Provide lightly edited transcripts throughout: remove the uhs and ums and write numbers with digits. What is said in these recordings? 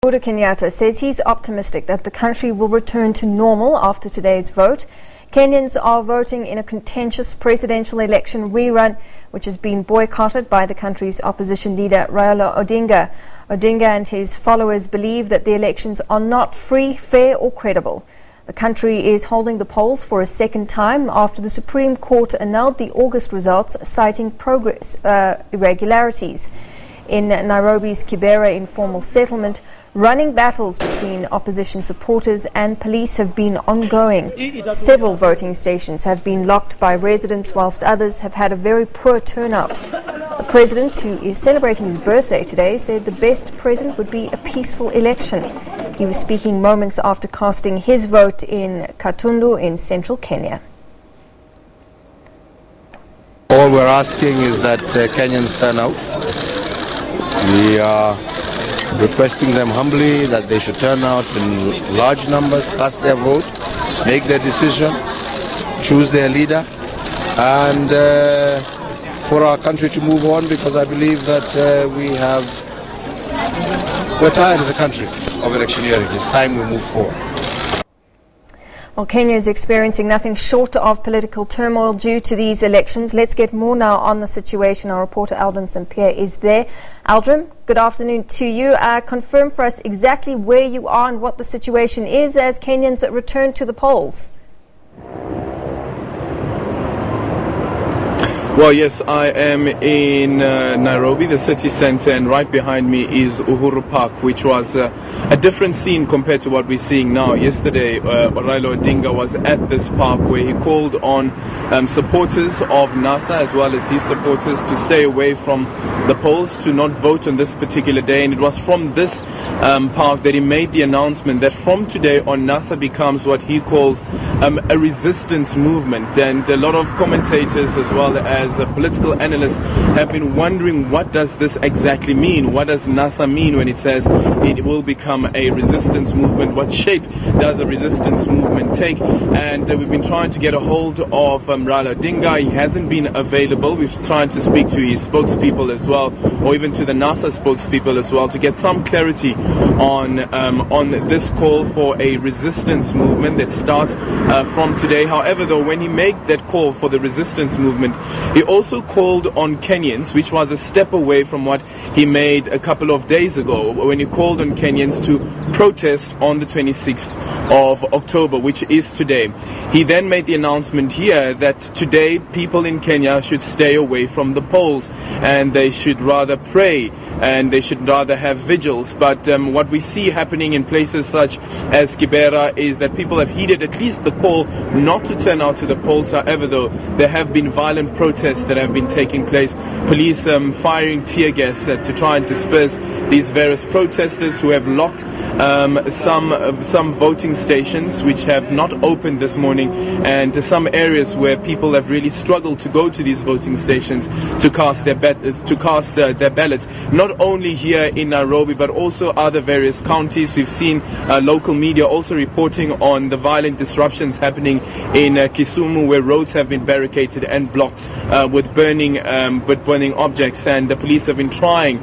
Uhuru Kenyatta says he's optimistic that the country will return to normal after today's vote. Kenyans are voting in a contentious presidential election rerun, which has been boycotted by the country's opposition leader Raila Odinga. Odinga and his followers believe that the elections are not free, fair or credible. The country is holding the polls for a second time after the Supreme Court annulled the August results, citing irregularities. In Nairobi's Kibera informal settlement, running battles between opposition supporters and police have been ongoing. Several voting stations have been locked by residents, whilst others have had a very poor turnout. The president, who is celebrating his birthday today, said the best present would be a peaceful election. He was speaking moments after casting his vote in Katundu in central Kenya. All we're asking is that Kenyans turn out. We are requesting them humbly that they should turn out in large numbers, cast their vote, make their decision, choose their leader, and for our country to move on, because I believe that we're tired as a country of electioneering. It's time we move forward. Well, Kenya is experiencing nothing short of political turmoil due to these elections. Let's get more now on the situation. Our reporter Aldrin St. Pierre is there. Aldrin, good afternoon to you. Confirm for us exactly where you are and what the situation is as Kenyans return to the polls. Well, yes, I am in Nairobi, the city centre, and right behind me is Uhuru Park, which was a different scene compared to what we're seeing now. Yesterday, Raila Odinga was at this park where he called on supporters of NASA as well as his supporters to stay away from the polls, to not vote on this particular day. And it was from this park that he made the announcement that from today on, NASA becomes what he calls a resistance movement. And a lot of commentators as well as political analysts have been wondering, what does this exactly mean? What does NASA mean when it says it will become a resistance movement? What shape does a resistance movement take? And we've been trying to get a hold of Raila Odinga. He hasn't been available. We've tried to speak to his spokespeople as well, or even to the NASA spokespeople as well, to get some clarity on this call for a resistance movement that starts from today. However, though, when he made that call for the resistance movement, he also called on Kenyans, which was a step away from what he made a couple of days ago, when he called on Kenyans to protest on the 26th of October, which is today. He then made the announcement here that today people in Kenya should stay away from the polls and they should rather pray and they should rather have vigils. But what we see happening in places such as Kibera is that people have heeded at least the call not to turn out to the polls. However, though, there have been violent protests that have been taking place. Police firing tear gas to try and disperse these various protesters who have locked some voting stations which have not opened this morning, and some areas where people have really struggled to go to these voting stations to cast their ballots. Not only here in Nairobi, but also other various counties. We've seen local media also reporting on the violent disruptions happening in Kisumu, where roads have been barricaded and blocked with burning objects, and the police have been trying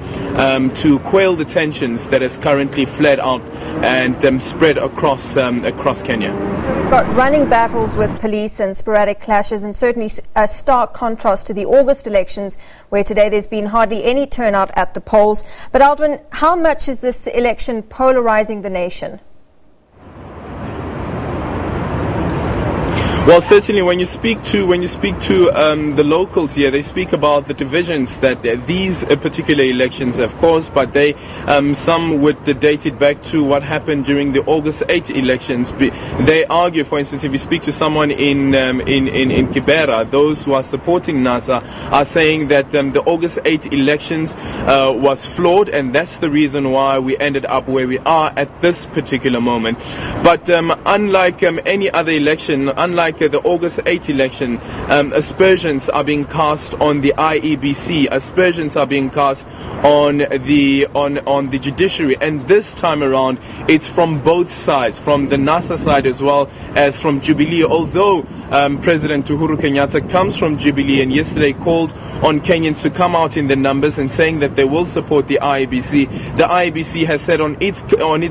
to quell the tensions that has currently fled out and spread across Kenya. So we've got running battles with police and sporadic clashes, and certainly a stark contrast to the August elections, where today there's been hardly any turnout at the polls. But Aldrin, how much is this election polarizing the nation? Well, certainly when you speak to the locals here, they speak about the divisions that these particular elections have caused, but they some would date it back to what happened during the August 8 elections. They argue, for instance, if you speak to someone in Kibera, those who are supporting NASA are saying that the August 8 elections was flawed, and that's the reason why we ended up where we are at this particular moment. But unlike any other election, unlike like the August 8 election, aspersions are being cast on the IEBC, aspersions are being cast on the judiciary, and this time around it's from both sides, from the NASA side as well as from Jubilee. Although President Uhuru Kenyatta comes from Jubilee and yesterday called on Kenyans to come out in the numbers and saying that they will support the IEBC, the IEBC has said on its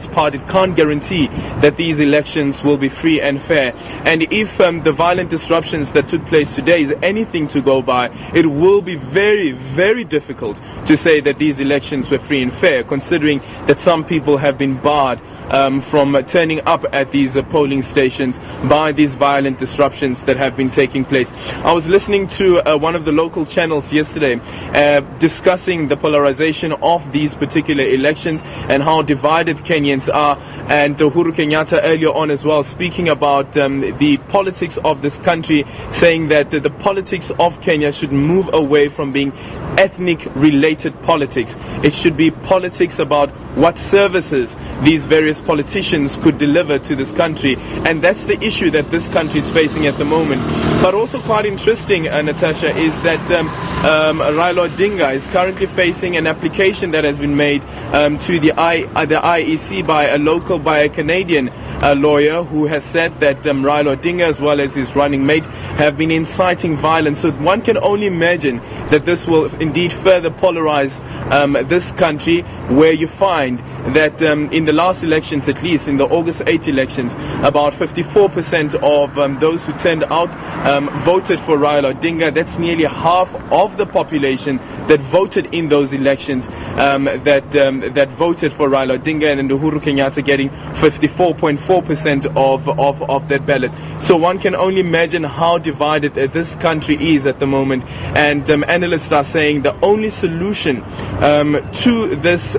part it can't guarantee that these elections will be free and fair. And if the violent disruptions that took place today is anything to go by, it will be very, very difficult to say that these elections were free and fair, considering that some people have been barred from turning up at these polling stations by these violent disruptions that have been taking place. I was listening to one of the local channels yesterday discussing the polarization of these particular elections and how divided Kenyans are, and Uhuru Kenyatta earlier on as well speaking about the politics of this country, saying that the politics of Kenya should move away from being ethnic related politics. It should be politics about what services these various politicians could deliver to this country, and that's the issue that this country is facing at the moment. But also quite interesting, Natasha, is that Raila Odinga is currently facing an application that has been made to the IEC by a Canadian lawyer who has said that Raila Odinga as well as his running mate have been inciting violence. So one can only imagine that this will indeed further polarize this country, where you find that in the last elections, at least in the August 8 elections, about 54% of those who turned out voted for Raila Odinga. That's nearly half of the population that voted in those elections that voted for Raila Odinga, and Uhuru Kenyatta getting 54.4% of that ballot. So one can only imagine how divided this country is at the moment, and analysts are saying the only solution to this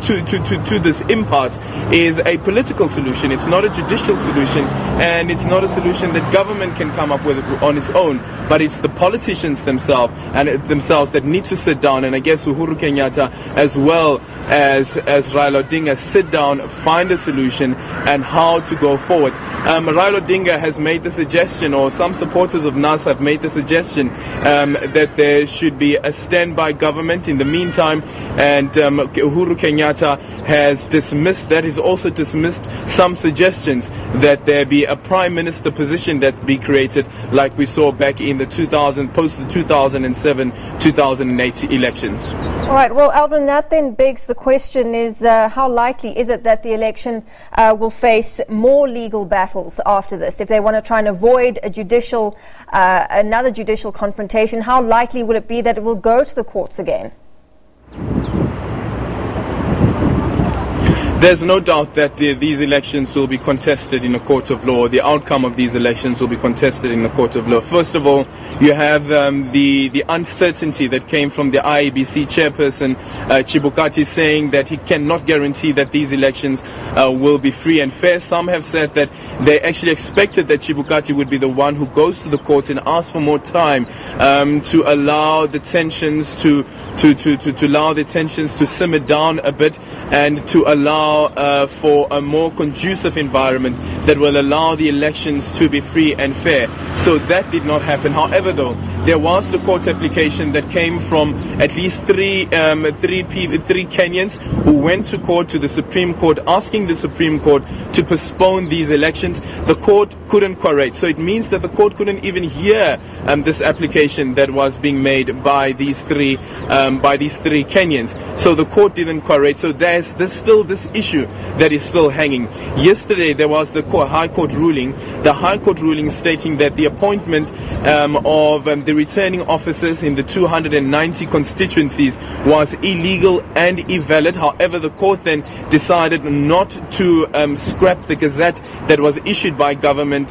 to this impasse is a political solution. It's not a judicial solution, and it's not a solution that government can come up with on its own, but it's the politicians themselves that need to sit down, and I guess Uhuru Kenyatta as well as Raila Odinga sit down, find a solution and how to go forward. Raila Odinga has made the suggestion, or some supporters of NASA have made the suggestion that there should be a standby government in the meantime, and Uhuru Kenyatta has dismissed that. He's also dismissed some suggestions that there be a prime minister position that be created, like we saw back in the post the 2007-2008 elections. All right. Well, Aldrin, that then begs the question: is how likely is it that the election will face more legal battles after this? If they want to try and avoid a another judicial confrontation, how likely will it be that it will go to the courts again? There's no doubt that these elections will be contested in a court of law. The outcome of these elections will be contested in a court of law. First of all, you have the uncertainty that came from the IEBC chairperson, Chibukati, saying that he cannot guarantee that these elections will be free and fair. Some have said that they actually expected that Chibukati would be the one who goes to the courts and asks for more time to allow the tensions to simmer down a bit, and to allow for a more conducive environment that will allow the elections to be free and fair. So that did not happen. However, though, there was the court application that came from at least three Kenyans who went to court, to the Supreme Court, asking the Supreme Court to postpone these elections. The court couldn't quorate, so it means that the court couldn't even hear this application that was being made by these three Kenyans. So the court didn't quorate. So there's still this issue that is still hanging. Yesterday there was the High Court ruling. The High Court ruling stating that the appointment of the returning officers in the 290 constituencies was illegal and invalid. However, the court then decided not to scrap the gazette that was issued by government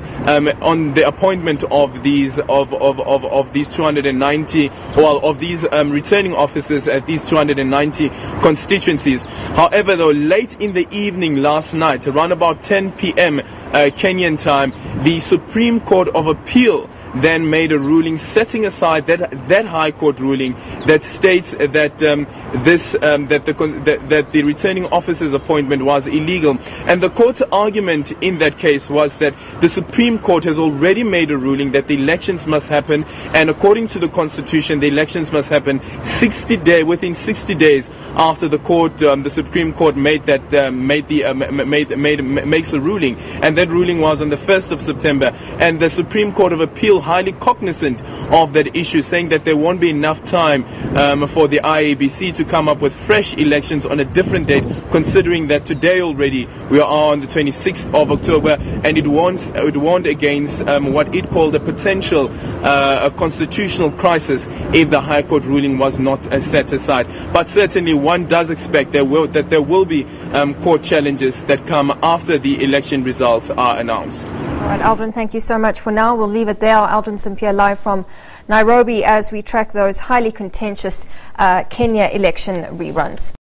on the appointment of these 290, of these returning officers at these 290 constituencies. However, though, late in the evening last night, around about 10 p.m. Kenyan time, the Supreme Court of Appeal then made a ruling setting aside that High Court ruling that states that that the returning officer's appointment was illegal. And the court's argument in that case was that the Supreme Court has already made a ruling that the elections must happen, and according to the Constitution, the elections must happen within 60 days after the Supreme Court makes a ruling, and that ruling was on the 1st of September. And the Supreme Court of Appeal, highly cognizant of that issue, saying that there won't be enough time for the IABC to come up with fresh elections on a different date, considering that today already we are on the 26th of October, and it warned against what it called a potential constitutional crisis if the High Court ruling was not set aside. But certainly one does expect that there will be court challenges that come after the election results are announced. All right, Aldrin, thank you so much for now. We'll leave it there. Aldrin Sampear live from Nairobi as we track those highly contentious Kenya election reruns.